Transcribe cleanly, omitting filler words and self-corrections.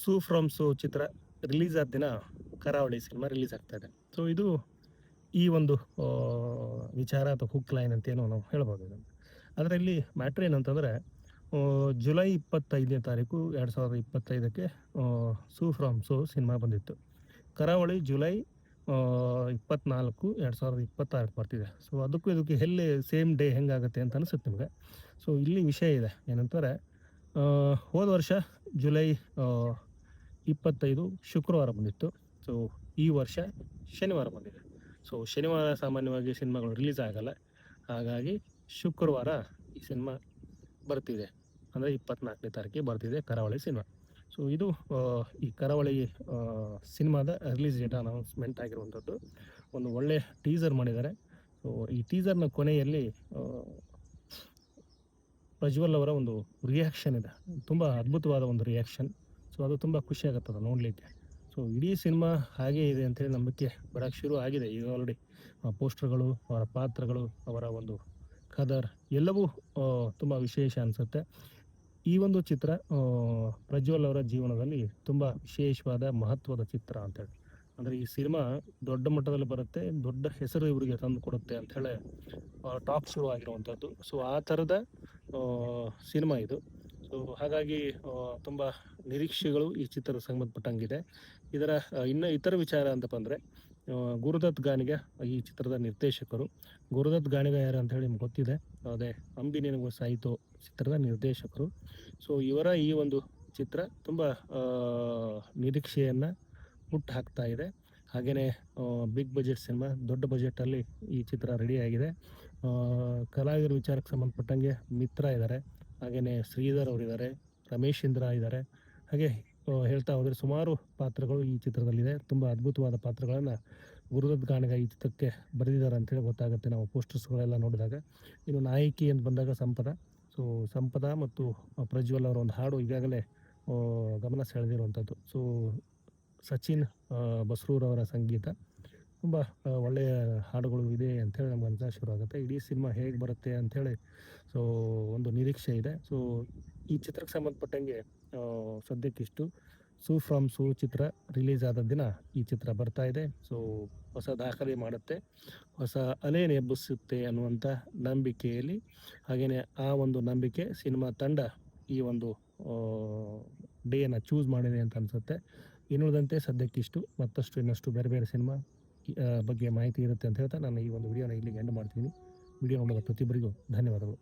Suu from Suu Chitra release ಆದ ದಿನ ಕರಾವಳಿ ಸಿನಿಮಾ ರಿಲೀಸ್ ಆಗ್ತಾ ಇದೆ. ಸೊ ಇದು ಈ ಒಂದು ವಿಚಾರ ಅಥವಾ ಹುಕ್ ಲೈನ್ ಅಂತೇನೋ ನಾವು ಹೇಳ್ಬೋದು ಇದನ್ನು. ಅದರಲ್ಲಿ ಮ್ಯಾಟ್ರ್ ಏನಂತಂದರೆ, ಜುಲೈ 25ನೇ ತಾರೀಕು 2025ಕ್ಕೆ ಸೂ ಫ್ರಮ್ ಸೂ ಸಿನಿಮಾ ಬಂದಿತ್ತು. ಕರಾವಳಿ ಜುಲೈ 24 2026 ಬರ್ತಿದೆ. ಸೊ ಅದಕ್ಕೂ ಇದಕ್ಕೆ ಎಲ್ಲಿ ಸೇಮ್ ಡೇ ಹೆಂಗಾಗುತ್ತೆ ಅಂತ ಅನಿಸುತ್ತೆ ನಿಮಗೆ. ಸೊ ಇಲ್ಲಿ ವಿಷಯ ಇದೆ ಏನಂತಾರೆ, ಹೋದ ವರ್ಷ ಜುಲೈ 25 ಶುಕ್ರವಾರ ಬಂದಿತ್ತು. ಸೊ ಈ ವರ್ಷ ಶನಿವಾರ ಬಂದಿದೆ. ಸೊ ಶನಿವಾರ ಸಾಮಾನ್ಯವಾಗಿ ಸಿನಿಮಾಗಳು ರಿಲೀಸ್ ಆಗಲ್ಲ, ಹಾಗಾಗಿ ಶುಕ್ರವಾರ ಈ ಸಿನಿಮಾ ಬರ್ತಿದೆ. ಅಂದರೆ 24ನೇ ತಾರೀಕಿಗೆ ಬರ್ತಿದೆ ಕರಾವಳಿ ಸಿನಿಮಾ. ಸೊ ಇದು ಈ ಕರಾವಳಿ ಸಿನಿಮಾದ ರಿಲೀಸ್ ಡೇಟ್ ಅನೌನ್ಸ್ಮೆಂಟ್ ಆಗಿರುವಂಥದ್ದು. ಒಂದು ಒಳ್ಳೆ ಟೀಸರ್ ಮಾಡಿದ್ದಾರೆ. ಸೊ ಈ ಟೀಸರ್ನ ಕೊನೆಯಲ್ಲಿ ಪ್ರಜ್ವಲ್ ಅವರ ಒಂದು ರಿಯಾಕ್ಷನ್ ಇದೆ, ತುಂಬ ಅದ್ಭುತವಾದ ಒಂದು ರಿಯಾಕ್ಷನ್. ಸೊ ಅದು ತುಂಬ ಖುಷಿ ಆಗುತ್ತದೆ ನೋಡಲಿಕ್ಕೆ. ಸೊ ಇಡೀ ಸಿನಿಮಾ ಹಾಗೇ ಇದೆ ಅಂತೇಳಿ ನಂಬಿಕೆ ಬರೋಕ್ಕೆ ಶುರು ಆಗಿದೆ ಈಗ ಆಲ್ರೆಡಿ. ಪೋಸ್ಟರ್ಗಳು, ಅವರ ಪಾತ್ರಗಳು, ಅವರ ಒಂದು ಕದರ್ ಎಲ್ಲವೂ ತುಂಬ ವಿಶೇಷ ಅನಿಸುತ್ತೆ. ಈ ಒಂದು ಚಿತ್ರ ಪ್ರಜ್ವಲ್ ಅವರ ಜೀವನದಲ್ಲಿ ತುಂಬ ವಿಶೇಷವಾದ ಮಹತ್ವದ ಚಿತ್ರ ಅಂತೇಳಿ. ಅಂದರೆ ಈ ಸಿನಿಮಾ ದೊಡ್ಡ ಮಟ್ಟದಲ್ಲಿ ಬರುತ್ತೆ, ದೊಡ್ಡ ಹೆಸರು ಇವರಿಗೆ ತಂದು ಕೊಡುತ್ತೆ ಅಂಥೇಳಿ ಟಾಕ್ ಶುರು ಆಗಿರುವಂಥದ್ದು. ಸೊ ಆ ಥರದ ಸಿನಿಮಾ ಇದು. ಸೊ ಹಾಗಾಗಿ ತುಂಬ ನಿರೀಕ್ಷೆಗಳು ಈ ಚಿತ್ರದ ಸಂಬಂಧಪಟ್ಟಂಗಿದೆ. ಇದರ ಇನ್ನು ಇತರ ವಿಚಾರ ಅಂತಪ್ಪ ಅಂದರೆ, ಗುರುದತ್ ಗಾಣಿಗ ಈ ಚಿತ್ರದ ನಿರ್ದೇಶಕರು. ಗುರುದತ್ ಗಾಣಿಗ ಯಾರು ಅಂತ ಹೇಳಿ ನಿಮ್ಗೆ ಗೊತ್ತಿದೆ, ಅದೇ ಅಂಬಿ ನಿನಗೂ ಸಾಯಿತು ಚಿತ್ರದ ನಿರ್ದೇಶಕರು. ಸೊ ಇವರ ಈ ಒಂದು ಚಿತ್ರ ತುಂಬ ನಿರೀಕ್ಷೆಯನ್ನು ಹುಟ್ಟು ಹಾಕ್ತಾ ಇದೆ. ಹಾಗೆಯೇ ಬಿಗ್ ಬಜೆಟ್ ಸಿನಿಮಾ, ದೊಡ್ಡ ಬಜೆಟಲ್ಲಿ ಈ ಚಿತ್ರ ರೆಡಿಯಾಗಿದೆ. ಕಲಾವಿದರ ವಿಚಾರಕ್ಕೆ ಸಂಬಂಧಪಟ್ಟಂಗೆ ಮಿತ್ರ ಇದ್ದಾರೆ, ಹಾಗೆಯೇ ಶ್ರೀಧರ್ ಅವರಿದ್ದಾರೆ, ರಮೇಶ್ ಇಂದ್ರ ಇದ್ದಾರೆ. ಹಾಗೆ ಹೇಳ್ತಾ ಹೋದರೆ ಸುಮಾರು ಪಾತ್ರಗಳು ಈ ಚಿತ್ರದಲ್ಲಿದೆ. ತುಂಬ ಅದ್ಭುತವಾದ ಪಾತ್ರಗಳನ್ನು ಗುರುದತ್ ಗಾಣಿಗ ಈ ಚಿತ್ರಕ್ಕೆ ಬರೆದಿದ್ದಾರೆ ಅಂತೇಳಿ ಗೊತ್ತಾಗುತ್ತೆ ನಾವು ಪೋಸ್ಟರ್ಸ್ಗಳೆಲ್ಲ ನೋಡಿದಾಗ. ಇನ್ನು ನಾಯಕಿ ಅಂತ ಬಂದಾಗ ಸಂಪದ. ಸೊ ಸಂಪದ ಮತ್ತು ಪ್ರಜ್ವಲ್ ಅವರ ಒಂದು ಹಾಡು ಈಗಾಗಲೇ ಗಮನ ಸೆಳೆದಿರುವಂಥದ್ದು. ಸೊ ಸಚಿನ್ ಬಸ್ರೂರವರ ಸಂಗೀತ, ತುಂಬ ಒಳ್ಳೆಯ ಹಾಡುಗಳು ಇದೆ ಅಂಥೇಳಿ ನಮ್ಗೆ ಅನ್ಸೋಕೆ ಶುರು ಆಗುತ್ತೆ. ಇಡೀ ಸಿನಿಮಾ ಹೇಗೆ ಬರುತ್ತೆ ಅಂಥೇಳಿ ಸೊ ಒಂದು ನಿರೀಕ್ಷೆ ಇದೆ. ಸೊ ಈ ಚಿತ್ರಕ್ಕೆ ಸಂಬಂಧಪಟ್ಟಂಗೆ ಸದ್ಯಕ್ಕಿಷ್ಟು. ಸೂ ಫ್ರಮ್ ಸೂ ಚಿತ್ರ ರಿಲೀಸ್ ಆದ ದಿನ ಈ ಚಿತ್ರ ಬರ್ತಾ ಇದೆ. ಸೊ ಹೊಸ ದಾಖಲೆ ಮಾಡುತ್ತೆ, ಹೊಸ ಅಲೆಯನ್ನು ಎಬ್ಬಿಸುತ್ತೆ ಅನ್ನುವಂಥ ನಂಬಿಕೆಯಲ್ಲಿ, ಹಾಗೆಯೇ ಆ ಒಂದು ನಂಬಿಕೆ ಸಿನಿಮಾ ತಂಡ ಈ ಒಂದು ಡೇಯನ್ನು ಚೂಸ್ ಮಾಡಿದೆ ಅಂತ ಅನಿಸುತ್ತೆ. ಇನ್ನುಳಿದಂತೆ ಸದ್ಯಕ್ಕಿಷ್ಟು. ಮತ್ತಷ್ಟು ಇನ್ನಷ್ಟು ಬೇರೆ ಬೇರೆ ಸಿನಿಮಾ ಬಗ್ಗೆ ಮಾಹಿತಿ ಇರುತ್ತೆ ಅಂತ ಹೇಳ್ತಾ ನಾನು ಈ ಒಂದು ವಿಡಿಯೋನ ಇಲ್ಲಿಗೆ ಎಂಡ್ ಮಾಡ್ತೀನಿ. ವಿಡಿಯೋ ನೋಡಿದ ಪ್ರತಿಯೊಬ್ಬರಿಗೂ ಧನ್ಯವಾದಗಳು.